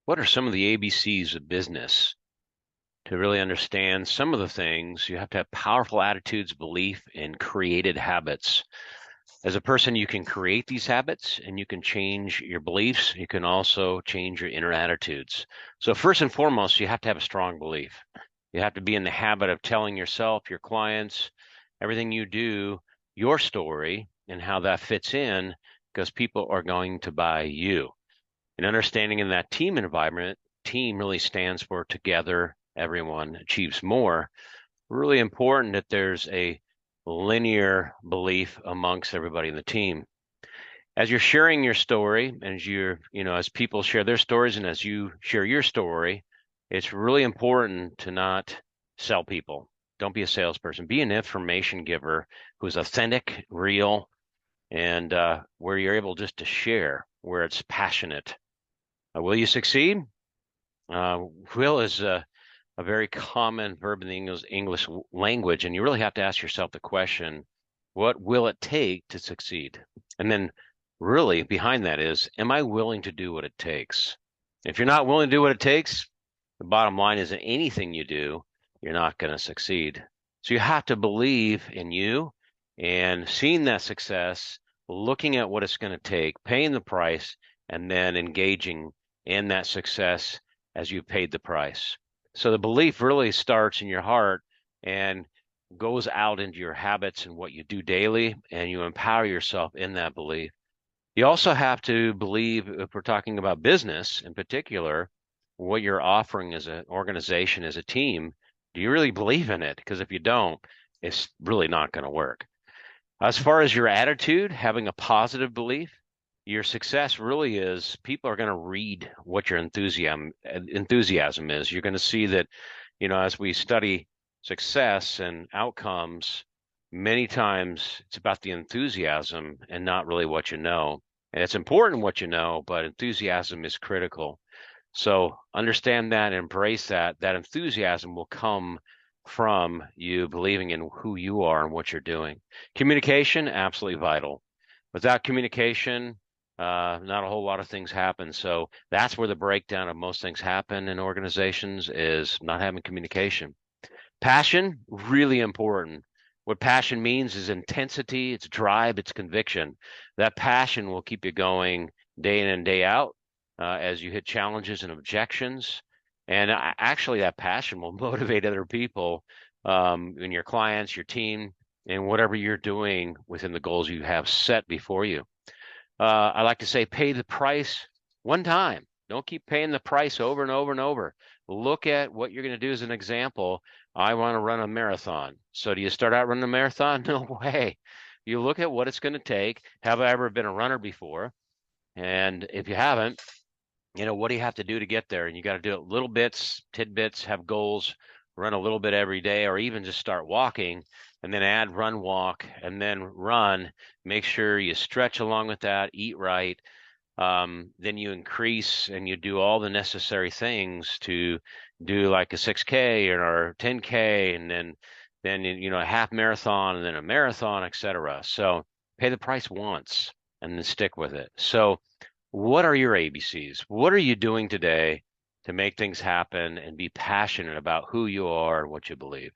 what are some of the ABCs of business? To really understand some of the things, you have to have powerful attitudes, belief, and created habits. As a person, you can create these habits and you can change your beliefs. You can also change your inner attitudes. So first and foremost, you have to have a strong belief. You have to be in the habit of telling yourself, your clients, everything you do, your story and how that fits in, because people are going to buy you. And understanding in that team environment, team really stands for together, everyone achieves more. Really important that there's a linear belief amongst everybody in the team. As you're sharing your story, and as people share their stories and as you share your story, it's really important to not sell people. Don't be a salesperson. Be an information giver who's authentic, real, and where you're able just to share, where it's passionate. Will you succeed? Uh, will is a very common verb in the English language, and you really have to ask yourself the question, what will it take to succeed? And then really behind that is, am I willing to do what it takes? If you're not willing to do what it takes, the bottom line is that anything you do, you're not going to succeed. So you have to believe in you and seeing that success, looking at what it's going to take, paying the price, and then engaging in that success as you've paid the price. So the belief really starts in your heart and goes out into your habits and what you do daily, and you empower yourself in that belief. You also have to believe, if we're talking about business in particular, what you're offering as an organization, as a team. Do you really believe in it? Because if you don't, it's really not going to work. As far as your attitude, having a positive belief, your success really is people are going to read what your enthusiasm is. You're going to see that, as we study success and outcomes, many times it's about the enthusiasm and not really what you know. And it's important what you know, but enthusiasm is critical. So understand that, embrace that. That enthusiasm will come from you believing in who you are and what you're doing. Communication, absolutely vital. Without communication, not a whole lot of things happen. So that's where the breakdown of most things happen in organizations is not having communication. Passion, really important. What passion means is intensity, it's drive, it's conviction. That passion will keep you going day in and day out as you hit challenges and objections. And actually, that passion will motivate other people and your clients, your team, and whatever you're doing within the goals you have set before you. I like to say, pay the price one time. Don't keep paying the price over and over and over. Look at what you're going to do as an example. I want to run a marathon. So do you start out running a marathon? No way. You look at what it's going to take. Have I ever been a runner before? And if you haven't, what do you have to do to get there? And you got to do it little bits, tidbits, have goals, run a little bit every day, or even just start walking and then add run, walk, and then run. Make sure you stretch along with that, eat right. Then you increase and you do all the necessary things to do like a 6K or 10K, and then a half marathon and then a marathon, etc. So pay the price once and then stick with it. So what are your ABCs? What are you doing today to make things happen and be passionate about who you are and what you believe?